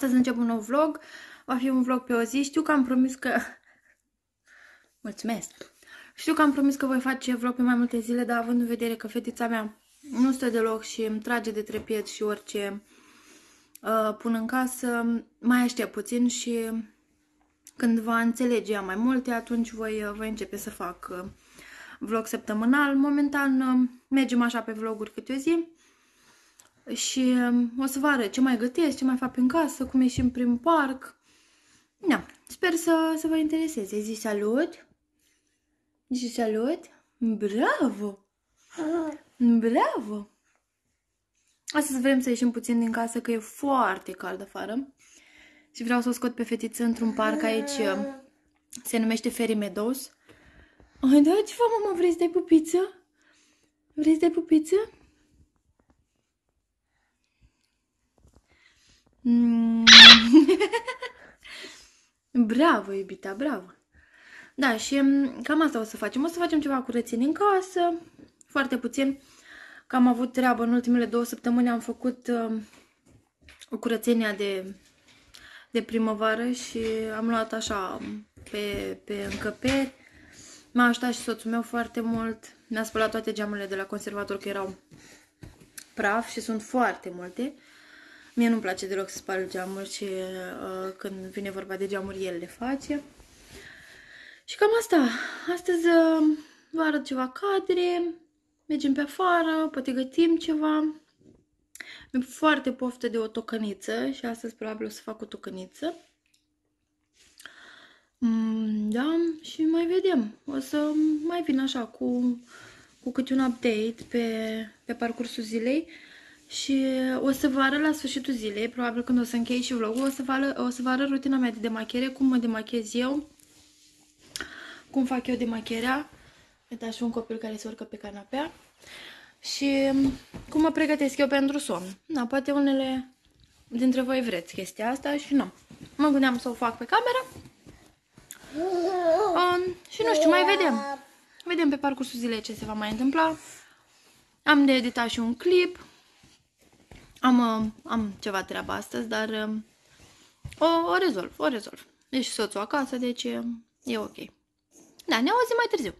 Astăzi încep un nou vlog. Va fi un vlog pe o zi. Știu că am promis că... Mulțumesc! Știu că am promis că voi face vlog pe mai multe zile, dar având în vedere că fetița mea nu stă deloc și îmi trage de trepet și orice pun în casă, mai aștept puțin și când va înțelege ea mai multe, atunci voi începe să fac vlog săptămânal. Momentan mergem așa pe vloguri câte o zi. Și o să vă arăt ce mai gătesc, ce mai fac în casă, cum ieșim prin parc. Da, sper să vă intereseze. Zici salut? Zici salut? Bravo! Bravo! Astăzi vrem să ieșim puțin din casă, că e foarte cald afară. Și vreau să o scot pe fetiță într-un parc aici. Se numește Fairy Meadows. Ai, da, ce fac, mama? Vrei să dai pupiță? Vrei să dai pupiță? Bravo, iubita, bravo. Da, și cam asta o să facem. O să facem ceva curățenie în casă, foarte puțin. Că am avut treabă în ultimele 2 săptămâni, am făcut o curățenie de primăvară și am luat așa pe încăperi. M-a ajutat și soțul meu foarte mult. Mi-a spălat toate geamurile de la conservator, că erau praf și sunt foarte multe. Mie nu-mi place deloc să spăl geamuri și când vine vorba de geamuri, el le face. Și cam asta. Astăzi vă arăt ceva cadre, mergem pe afară, poate gătim ceva. Mi-e foarte poftă de o tocăniță și astăzi probabil o să fac o tocăniță. Da, și mai vedem. O să mai vin așa cu câte un update pe parcursul zilei. Și o să vă arăt la sfârșitul zilei, probabil când o să închei și vlogul, o să vă arăt rutina mea de demachiere, cum mă demachez eu, cum fac eu demachierea. Uitați și un copil care se urcă pe canapea. Și cum mă pregătesc eu pentru somn. Da, poate unele dintre voi vreți chestia asta și nu. Mă gândeam să o fac pe camera. Și nu știu, mai vedem. Vedem pe parcursul zilei ce se va mai întâmpla. Am de editat și un clip. Am ceva treabă astăzi, dar o rezolv. Deci soțul acasă, deci e ok. Da, ne auzim mai târziu.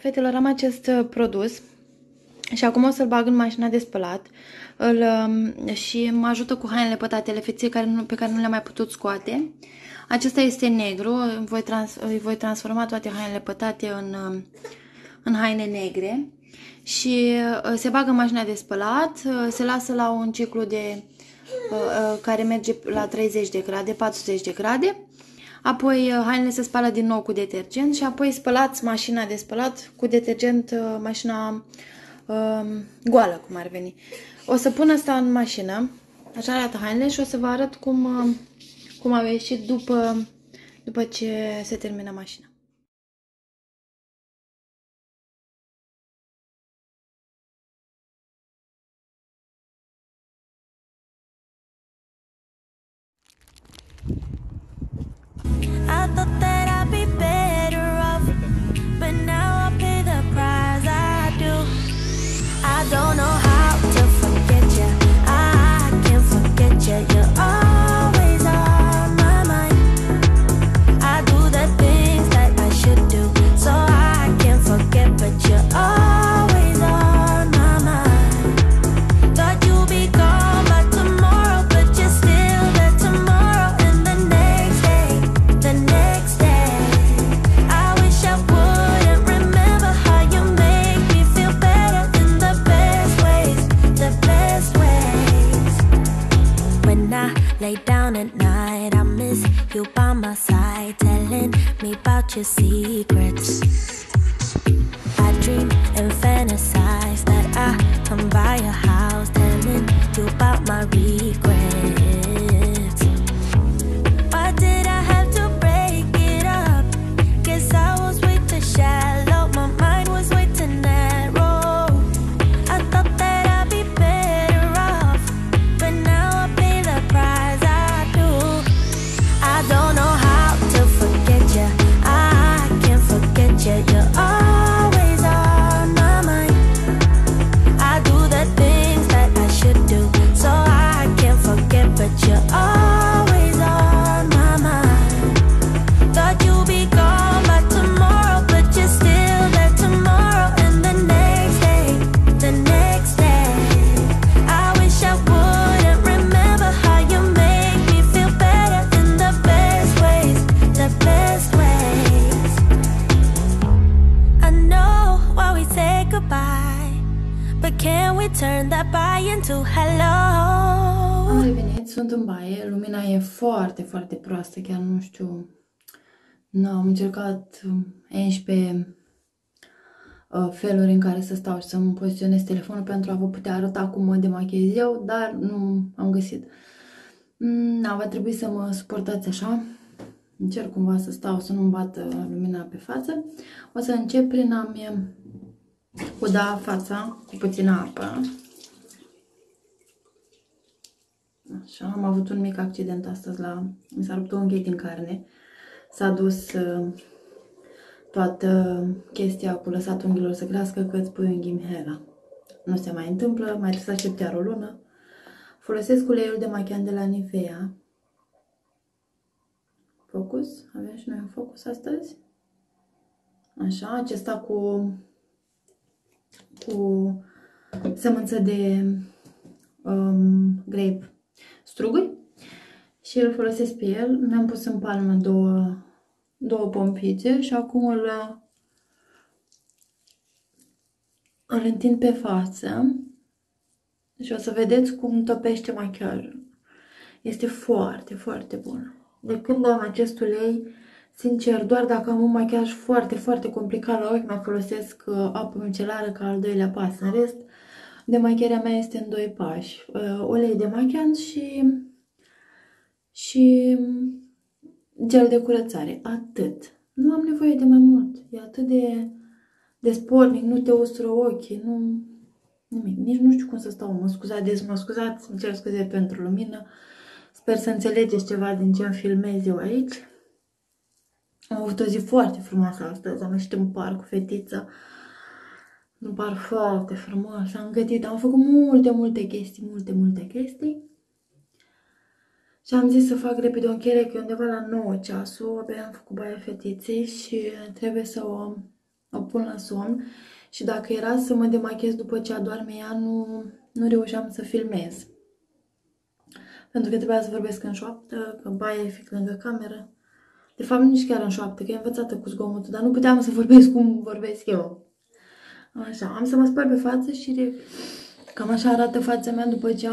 Fetelor, am acest produs și acum o să-l bag în mașina de spălat și mă ajută cu hainele pătatele feței pe care nu le-am mai putut scoate. Acesta este negru, îi voi transforma toate hainele pătate în haine negre și se bagă în mașina de spălat, se lasă la un ciclu care merge la 30 de grade, 40 de grade. Apoi hainele se spală din nou cu detergent și apoi spălați mașina de spălat cu detergent, mașina goală, cum ar veni. O să pun asta în mașină, așa arată hainele și o să vă arăt cum au ieșit după ce se termină mașina. I thought that I'd be better off, but now I pay the price. I do. I don't know how to forget you. I can't forget you. You're always on my mind. I do the things that I should do, so I can't forget, but you're always on my mind. Thought you'd be gone by tomorrow, but you're still there tomorrow and the next day. The next day, I wish I wouldn't remember how you make me feel better in the best ways, the best ways. When I lay down at night, I miss you by my side, telling me about your secrets. I dream and fantasize that I come by your house, telling you about my regrets. Why did I have to break it up? Guess I was way too shallow, my mind was way too narrow. I thought that I'd be better off, but now I pay the price. I do. I don't know how to forget you. I can't forget you. You're always on my mind. I do the things that I should do, so I can't forget, but you're always on my mind. Thought you'd be gone by tomorrow, but you're still there tomorrow and the next day, the next day. I wish I wouldn't remember how you make me feel better in the best ways, the best ways. I know why we say goodbye, but can we turn that bye into hello? Am revenit, sunt în baie, lumina e foarte, foarte proastă, chiar nu știu. Nu, am încercat 11 feluri în care să stau și să-mi poziționez telefonul pentru a vă putea arăta cum mă demachez eu, dar nu am găsit. Va trebui să mă suportați așa. Încerc cumva să stau, să nu-mi bată lumina pe față. O să încep prin a-mi uda fața cu puțină apă. Așa, am avut un mic accident astăzi mi s-a rupt o unghie din carne. S-a dus toată chestia cu lăsat unghiilor să crească, că îți pui unghii Mihela. Nu se mai întâmplă, mai trebuie să aștept iar o lună. Folosesc uleiul de machian de la Nivea. Focus, avem și noi un focus astăzi. Așa, acesta cu sămânță de grape struguri și îl folosesc pe el. Mi-am pus în palmă două pompițe și acum îl întind pe față și o să vedeți cum topește machiajul. Este foarte, foarte bun. De când am acest ulei, sincer, doar dacă am un machiaj foarte, foarte complicat la ochi, mai folosesc apă micelară ca al doilea pas. În rest, demachiarea mea este în 2 pași. Ulei de machiaj și gel de curățare. Atât. Nu am nevoie de mai mult. E atât de spornic, nu te ustură ochii, nu... Nimic. Nici nu știu cum să stau. Mă scuzați, îmi cer scuze pentru lumină. Sper să înțelegeți ceva din ce îmi filmez eu aici. Am avut o zi foarte frumoasă astăzi. Am ieșit în parc cu fetița. Un parc foarte frumos. Am gătit, am făcut multe chestii. Și am zis să fac repede o încheiere, că e undeva la 9 ceasul. Abia am făcut baia fetiței și trebuie să o o pun la somn și dacă era să mă demachez după ce adorme ea, nu reușeam să filmez. Pentru că trebuia să vorbesc în șoaptă, că baia e fix lângă cameră. De fapt, nici chiar în șoaptă, că e învățată cu zgomotul, dar nu puteam să vorbesc cum vorbesc eu. Așa, am să mă spăl pe față și cam așa arată fața mea după ce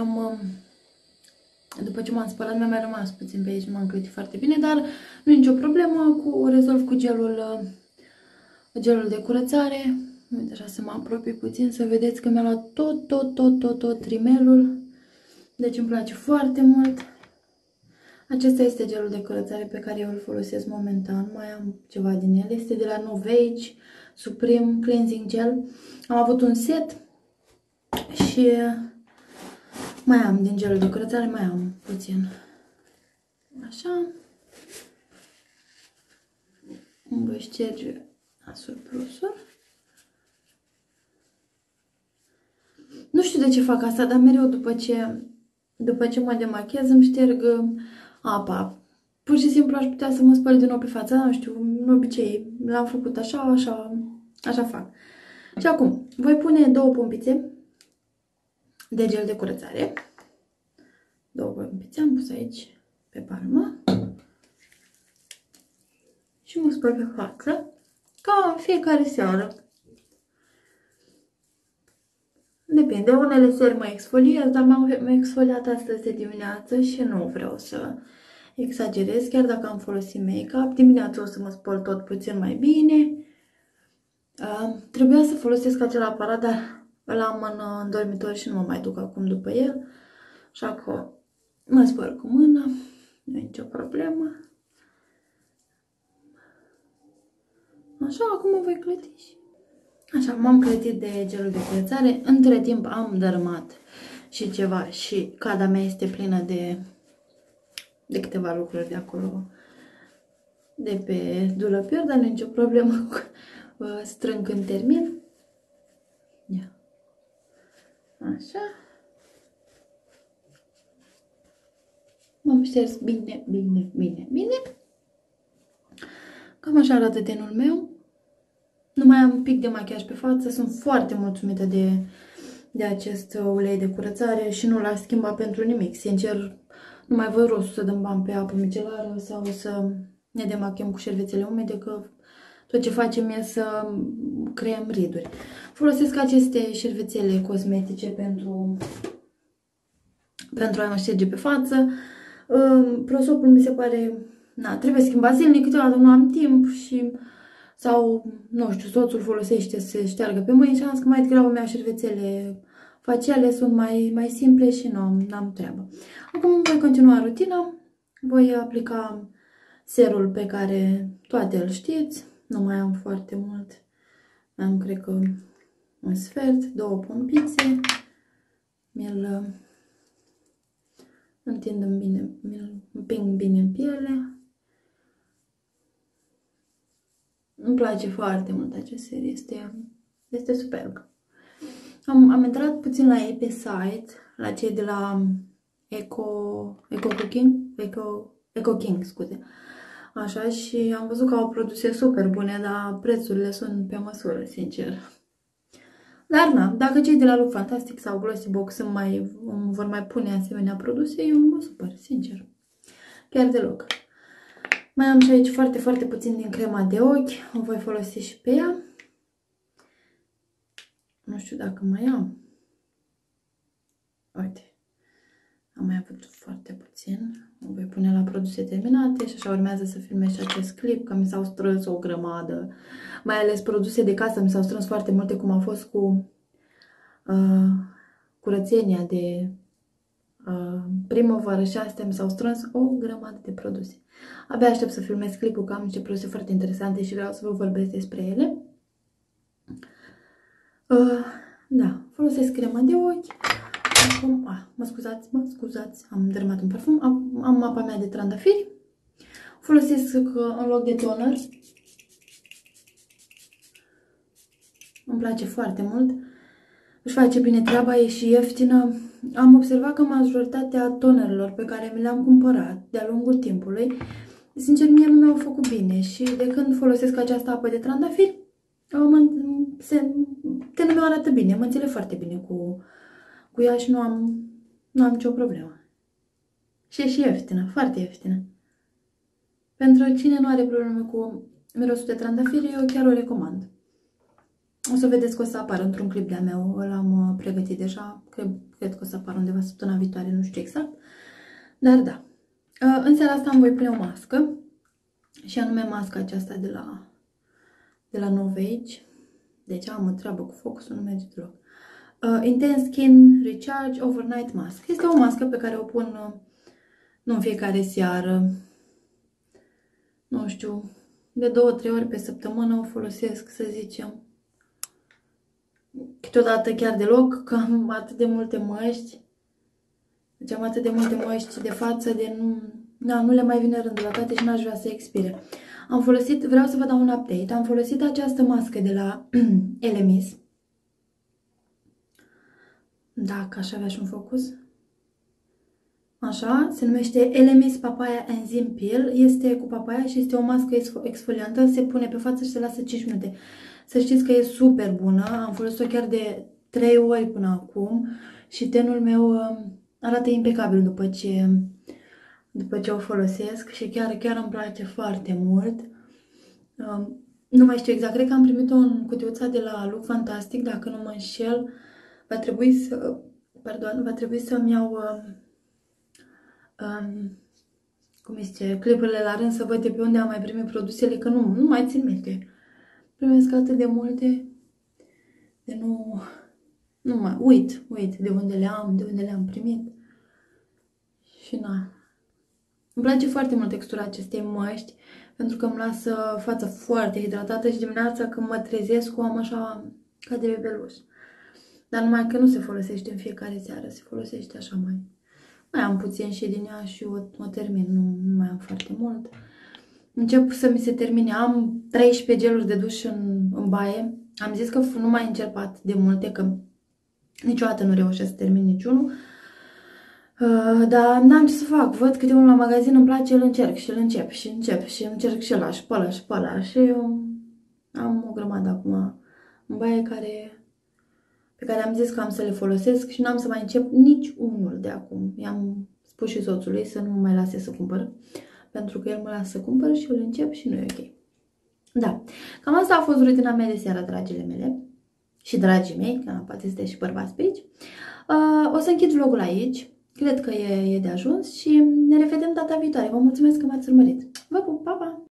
m-am spălat. Mi-a mai rămas puțin pe aici, nu m-am clătit foarte bine, dar nu e nicio problemă, rezolv cu gelul de curățare. Uite, așa să mă apropii puțin, să vedeți că mi-a luat tot rimelul. Deci îmi place foarte mult. Acesta este gelul de curățare pe care eu îl folosesc momentan. Mai am ceva din el. Este de la Novage Supreme Cleansing Gel. Am avut un set și mai am din gelul de curățare, mai am puțin. Așa. Îmi voi șterge surplusul. Nu știu de ce fac asta, dar mereu după ce mă demachez îmi șterg apa. Pur și simplu aș putea să mă spăl din nou pe față, nu știu, în obicei l-am făcut așa fac. Și acum, voi pune 2 pompițe de gel de curățare. 2 pompițe am pus aici pe palmă. Și mă spăl pe față, ca în fiecare seară. Depinde, unele seri mă exfoliez, dar m-am exfoliat astăzi de dimineață și nu vreau să exagerez, chiar dacă am folosit make-up. Dimineața o să mă spăl tot puțin mai bine. Trebuia să folosesc acel aparat, dar îl am în dormitor și nu mă mai duc acum după el. Așa că mă spăl cu mâna, nu e nicio problemă. Așa, acum mă voi clăti. Așa, m-am clătit de gelul de curățare. Între timp am dărâmat și ceva și cada mea este plină de câteva lucruri de acolo, de pe dulăpior, dar nu e nicio problemă, strâng când termin. Ia. Așa. M-am șters bine. Cam așa arată tenul meu. Nu mai am un pic de machiaj pe față, sunt foarte mulțumită de acest ulei de curățare și nu l-aș schimba pentru nimic. Sincer, nu mai văd rostul să dăm bani pe apă micelară sau să ne demachiem cu șervețele umede, că tot ce facem e să creăm riduri. Folosesc aceste șervețele cosmetice pentru a mă șterge pe față. Prosopul mi se pare, trebuie schimbat zilnic, câteodată nu am timp sau, nu știu, soțul folosește să se șteargă pe mâini și am zis că mai degrabă mi-au șervețele faciale, sunt mai simple și nu am treabă. Acum voi continua rutina, voi aplica serul pe care toate îl știți, nu mai am foarte mult, am cred că un sfert, 2 pompițe, mi-l întind bine, mi-l împing bine în piele. Îmi place foarte mult acest ser, este superb. Am intrat puțin la ei pe site, la cei de la Eco King, scuze. Așa, și am văzut că au produse super bune, dar prețurile sunt pe măsură, sincer. Dar dacă cei de la Look Fantastic sau Glossybox vor mai pune asemenea produse, eu nu mă supăr, sincer. Chiar deloc. Mai am și aici foarte, foarte puțin din crema de ochi. O voi folosi și pe ea. Nu știu dacă mai am. Uite. Am mai avut foarte puțin. O voi pune la produse terminate și așa urmează să filmez și acest clip, că mi s-au strâns o grămadă. Mai ales produse de casă mi s-au strâns foarte multe, cum a fost cu curățenia de primăvară și astea mi s-au strâns o grămadă de produse. Abia aștept să filmez clipul, că am niște produse foarte interesante și vreau să vă vorbesc despre ele. Da, folosesc crema de ochi. Acum, mă scuzați, am dărâmat un parfum. Am apa mea de trandafiri. Folosesc în loc de toner. Îmi place foarte mult. Își face bine treaba, e și ieftină. Am observat că majoritatea tonerelor pe care mi le-am cumpărat de-a lungul timpului, sincer, mie nu mi-au făcut bine și de când folosesc această apă de trandafiri, tenul meu arată bine, mă înțeleg foarte bine cu ea și nu am nicio problemă. Și e și ieftină, foarte ieftină. Pentru cine nu are probleme cu mirosul de trandafiri, eu chiar o recomand. O să vedeți că o să apară într-un clip de-a meu, l-am pregătit deja, cred că o să apară undeva săptămâna viitoare, nu știu exact. Dar da, în seara asta îmi voi pune o mască, și anume masca aceasta de la Novage. Deci am o treabă cu focusul, nu merge deloc. Intense Skin Recharge Overnight Mask. Este o mască pe care o pun nu în fiecare seară, nu știu, de 2-3 ori pe săptămână o folosesc, să zicem. Câteodată chiar deloc, că am atât de multe măști. Deci am atât de multe măști de față, de nu le mai vine rândul la toate și n-aș vrea să expire. Vreau să vă dau un update, am folosit această mască de la Elemis. Dacă aș avea și un focus. Așa, se numește Elemis Papaya Enzyme Peel. Este cu papaya și este o mască exfoliantă. Se pune pe față și se lasă 5 minute. Să știți că e super bună. Am folosit-o chiar de 3 ori până acum. Și tenul meu arată impecabil după ce o folosesc. Și chiar îmi place foarte mult. Nu mai știu exact. Cred că am primit-o în cutiuța de la Look Fantastic. Dacă nu mă înșel, va trebui să-mi iau... cum zice, clipurile la rând să văd de pe unde am mai primit produsele, că nu mai țin minte. Primesc atât de multe, de nu mai uit de unde le-am primit. Și na. Îmi place foarte mult textura acestei măști, pentru că îmi lasă fața foarte hidratată și dimineața când mă trezesc o am așa ca de bebeluș. Dar numai că nu se folosește în fiecare seară, se folosește așa mai am puțin și din ea și o termin, nu mai am foarte mult. Încep să mi se termine, am 13 geluri de duș în baie. Am zis că nu mai încerc atât de multe, că niciodată nu reușesc să termin niciunul. Dar n-am ce să fac, văd câte unul la magazin, îmi place, îl încerc și îl încep și încerc și ăla și pe ăla și pe ăla. Și eu am o grămadă acum în baie pe care am zis că am să le folosesc și nu am să mai încep nici unul de acum. I-am spus și soțului să nu mă mai lase să cumpăr, pentru că el mă lasă să cumpăr și eu le încep și nu e ok. Da, cam asta a fost rutina mea de seară, dragile mele și dragii mei, că poate sunteți și bărbați pe aici. O să închid vlogul aici, cred că e de ajuns și ne revedem data viitoare. Vă mulțumesc că m-ați urmărit. Vă pup, pa, pa!